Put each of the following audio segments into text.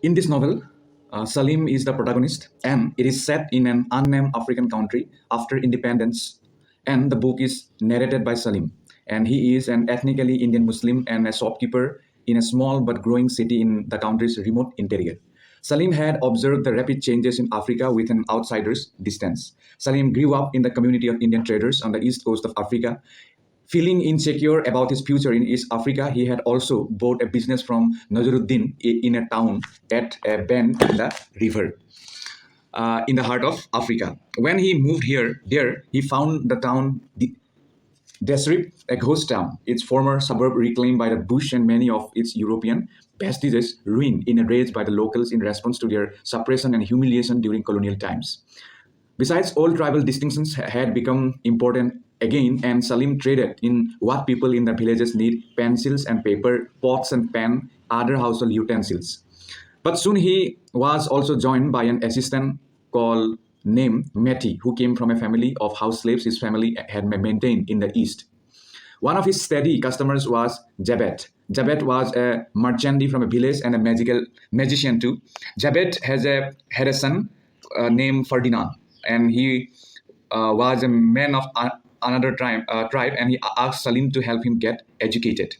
In this novel, Salim is the protagonist, and it is set in an unnamed African country after independence. And the book is narrated by Salim, and he is an ethnically Indian Muslim and a shopkeeper in a small but growing city in the country's remote interior. Salim had observed the rapid changes in Africa with an outsider's distance. Salim grew up in the community of Indian traders on the east coast of Africa. Feeling insecure about his future in East Africa, he had also bought a business from Nazaruddin in a town at a bend in the river in the heart of Africa. When he moved there he found the town Desrib, a ghost town, its former suburb reclaimed by the bush and many of its European vestiges ruined in a rage by the locals in response to their suppression and humiliation during colonial times. Besides, old tribal distinctions had become important again, and Salim traded in what people in the villages need: pencils and paper, pots and pan, other household utensils. But soon he was also joined by an assistant called named Meti, who came from a family of house slaves his family had maintained in the East. One of his steady customers was Jabet. Jabet was a merchant from a village and a magical magician too. Jabet had a son named Ferdinand, and he was a man of another tribe, and he asked Salim to help him get educated.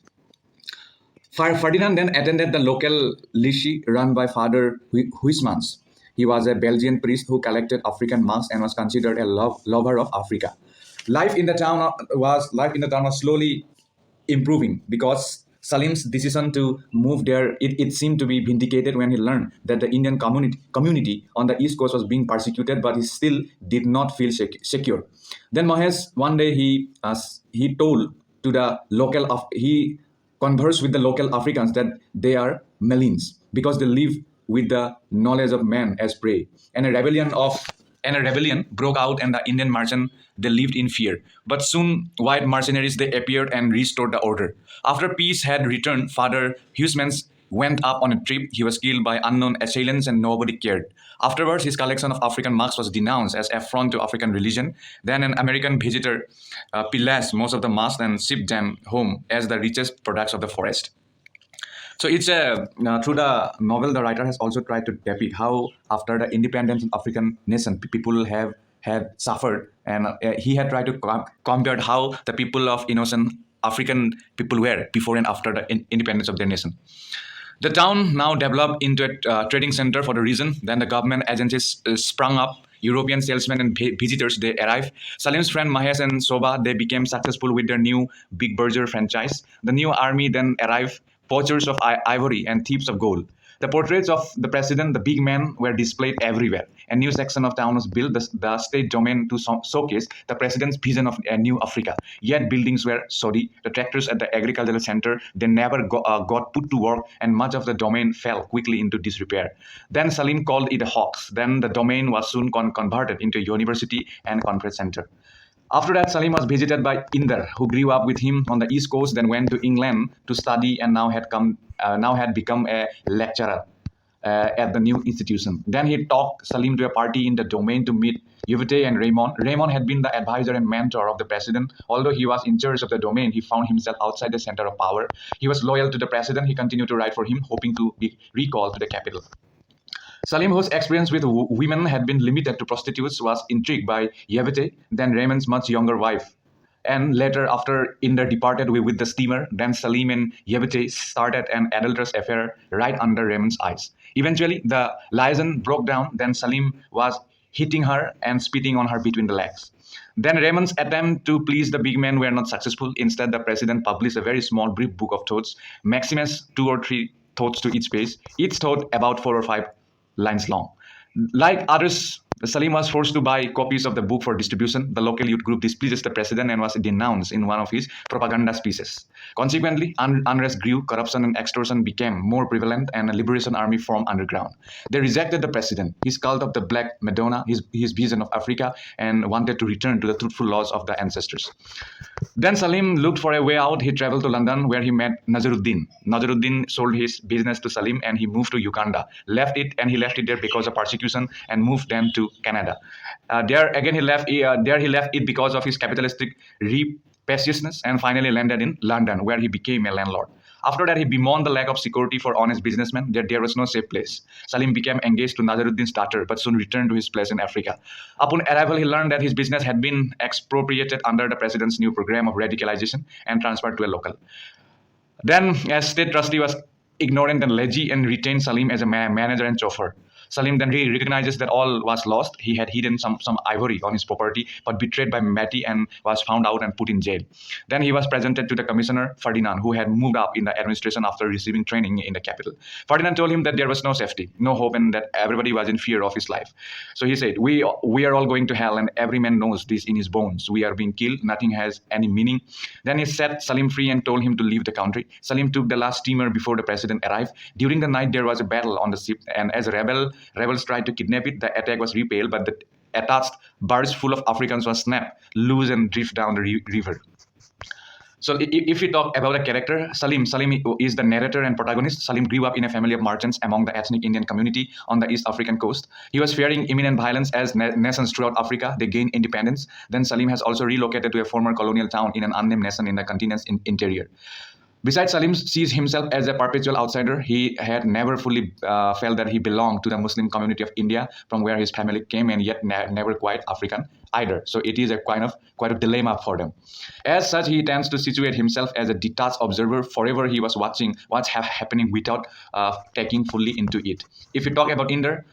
Ferdinand then attended the local lycée run by Father Huysmans. He was a Belgian priest who collected African masks and was considered a lover of Africa. Life in the town was slowly improving because Salim's decision to move there it seemed to be vindicated when he learned that the Indian community on the East Coast was being persecuted, but he still did not feel secure. Then Mahesh one day he told to the local of he conversed with the local Africans that they are Malins because they live with the knowledge of man as prey. And a rebellion broke out, and the Indian merchant they lived in fear. But soon white mercenaries they appeared and restored the order. After peace had returned, Father Huysmans went up on a trip. He was killed by unknown assailants and nobody cared. Afterwards, his collection of African masks was denounced as affront to African religion. Then an American visitor pillaged most of the masks and shipped them home as the richest products of the forest. So it's a through the novel, the writer has also tried to depict how after the independence of African nation, people have had suffered, and he had tried to compare how the people of innocent African people were before and after the independence of their nation. The town now developed into a trading center for the region. Then the government agencies sprung up. European salesmen and visitors they arrived. Salim's friend Mahesh and Soba they became successful with their new Big Burger franchise. The new army then arrived, poachers of ivory and thieves of gold. The portraits of the president, the big men, were displayed everywhere. A new section of town was built, the state domain, to showcase the president's vision of a new Africa. Yet buildings were shoddy. The tractors at the agricultural center they never got put to work, and much of the domain fell quickly into disrepair. Then Salim called it a hoax. Then the domain was soon converted into a university and conference center. After that, Salim was visited by Inder, who grew up with him on the East Coast, then went to England to study, and now had become a lecturer at the new institution. Then he took Salim to a party in the domain to meet Yvette and Raymond. Raymond had been the advisor and mentor of the president. Although he was in charge of the domain, he found himself outside the center of power. He was loyal to the president. He continued to write for him, hoping to be recalled to the capital. Salim, whose experience with women had been limited to prostitutes, was intrigued by Yevete, then Raymond's much younger wife. And later, after Inder departed with the steamer, then Salim and Yevete started an adulterous affair right under Raymond's eyes. Eventually, the liaison broke down. Then Salim was hitting her and spitting on her between the legs. Then Raymond's attempt to please the big men were not successful. Instead, the president published a very small, brief book of thoughts, maximus 2 or 3 thoughts to each page, each thought about 4 or 5 lines long. Like others, Salim was forced to buy copies of the book for distribution. The local youth group displeased the president and was denounced in one of his propaganda speeches. Consequently, unrest grew, corruption and extortion became more prevalent, and a liberation army formed underground. They rejected the president, his cult of the Black Madonna, his vision of Africa, and wanted to return to the truthful laws of the ancestors. Then Salim looked for a way out. He traveled to London, where he met Nazaruddin. Nazaruddin sold his business to Salim, and he moved to Uganda. He left it there because of persecution, and moved then to Canada. There he left it because of his capitalistic rapaciousness, and finally landed in London, where he became a landlord. After that, he bemoaned the lack of security for honest businessmen, that there was no safe place. Salim became engaged to Nazaruddin's daughter, but soon returned to his place in Africa. Upon arrival, he learned that his business had been expropriated under the president's new program of radicalization and transferred to a local. Then, as state trustee was ignorant and lazy and retained Salim as a manager and chauffeur. Salim then recognizes that all was lost. He had hidden some ivory on his property, but betrayed by Matty and was found out and put in jail. Then he was presented to the commissioner, Ferdinand, who had moved up in the administration after receiving training in the capital. Ferdinand told him that there was no safety, no hope, and that everybody was in fear of his life. So he said, we are all going to hell, and every man knows this in his bones. We are being killed. Nothing has any meaning. Then he set Salim free and told him to leave the country. Salim took the last steamer before the president arrived. During the night, there was a battle on the ship, and as rebels tried to kidnap it, the attack was repelled, but the attached barge full of Africans was snapped loose and drift down the river. So if we talk about a character, Salim is the narrator and protagonist. Salim grew up in a family of merchants among the ethnic Indian community on the East African coast. He was fearing imminent violence as nations throughout Africa, they gained independence. Then Salim has also relocated to a former colonial town in an unnamed nation in the continent's interior. Besides, Salim sees himself as a perpetual outsider. He had never fully felt that he belonged to the Muslim community of India, from where his family came, and yet never quite African either. So it is a quite a dilemma for them. As such, he tends to situate himself as a detached observer. Forever he was watching what's happening without taking fully into it. If we talk about Inder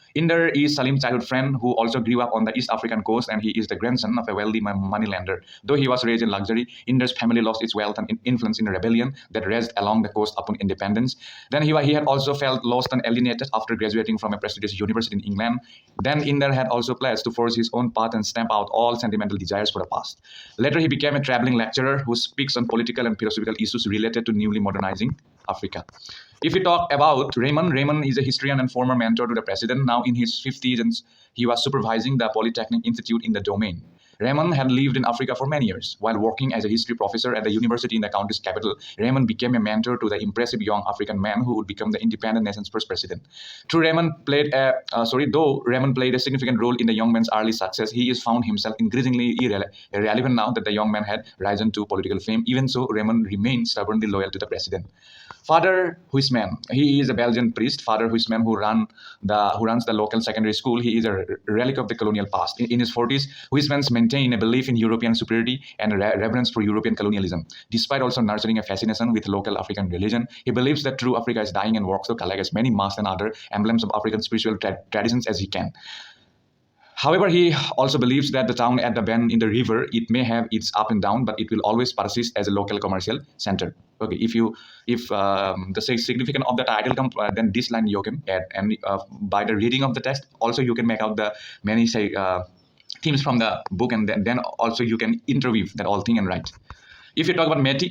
is Salim's childhood friend who also grew up on the East African coast, and he is the grandson of a wealthy moneylender. Though he was raised in luxury, Inder's family lost its wealth and influence in a rebellion that raged along the coast upon independence. Then he had also felt lost and alienated after graduating from a prestigious university in England. Then Inder had also pledged to forge his own path and stamp out all sentimental desires for the past. Later, he became a traveling lecturer who speaks on political and philosophical issues related to newly modernizing Africa. If we talk about Raymond is a historian and former mentor to the president. Now in his 50s, and he was supervising the Polytechnic Institute in the domain. Raymond had lived in Africa for many years. While working as a history professor at the university in the country's capital, Raymond became a mentor to the impressive young African man who would become the independent nation's first president. Though Raymond played a significant role in the young man's early success, he has found himself increasingly irrelevant now that the young man had risen to political fame. Even so, Raymond remained stubbornly loyal to the president. Father Huisman, he is a Belgian priest. Father Huisman, who runs the local secondary school, he is a relic of the colonial past. In his 40s, Huisman maintained a belief in European superiority and a reverence for European colonialism. Despite also nurturing a fascination with local African religion, he believes that true Africa is dying and works to collect as many masks and other emblems of African spiritual traditions as he can. However, he also believes that the town at the bend in the river, it may have its up and down, but it will always persist as a local commercial center. Okay, if the significance of the title comes, then this line you can add, and by the reading of the text, also you can make out the many themes from the book, and then also you can interweave that all thing and write. If you talk about Mehdi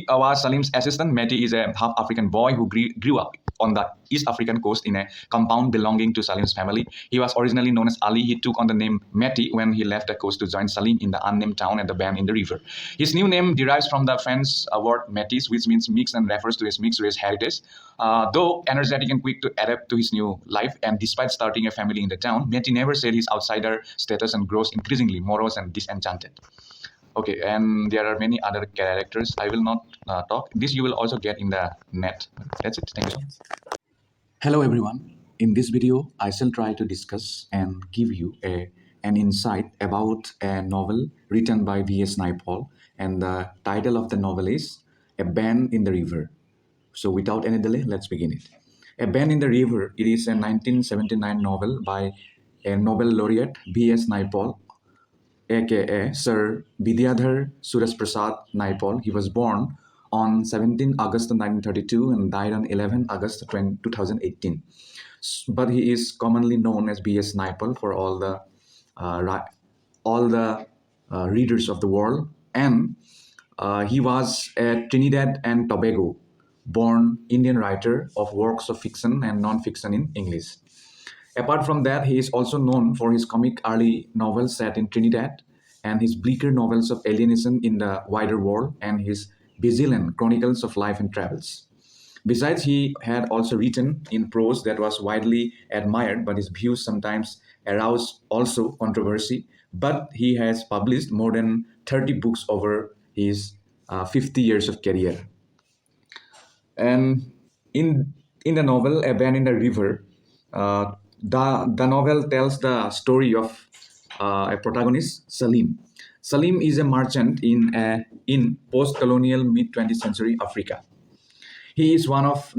was Salim's assistant. Mehdi is a half African boy who grew up on the East African coast in a compound belonging to Salim's family. He was originally known as Ali. He took on the name Mehdi when he left the coast to join Salim in the unnamed town at the bend in the river. His new name derives from the French word métis, which means mixed and refers to his mixed race heritage. Though energetic and quick to adapt to his new life, and despite starting a family in the town, Mehdi never said his outsider status and grows increasingly morose and disenchanted. Okay, and there are many other characters. I will not talk. This you will also get in the net. That's it. Thank you so much. Hello, everyone. In this video, I shall try to discuss and give you an insight about a novel written by V.S. Naipaul, and the title of the novel is A Bend in the River. So without any delay, let's begin it. A Bend in the River, it is a 1979 novel by a Nobel laureate V.S. Naipaul, aka Sir Vidyadhar Suraj Prasad Naipaul. He was born on 17 August 1932 and died on 11 August 2018. But he is commonly known as B.S. Naipaul for all the readers of the world. And he was a Trinidad and Tobago born Indian writer of works of fiction and non-fiction in English. Apart from that, he is also known for his comic early novels set in Trinidad and his bleaker novels of alienation in the wider world and his vigilant chronicles of life and travels. Besides, he had also written in prose that was widely admired, but his views sometimes aroused also controversy. But he has published more than 30 books over his 50 years of career. And in the novel A Band in the River, the novel tells the story of a protagonist, Salim. Salim is a merchant in post-colonial mid 20th century Africa. He is one of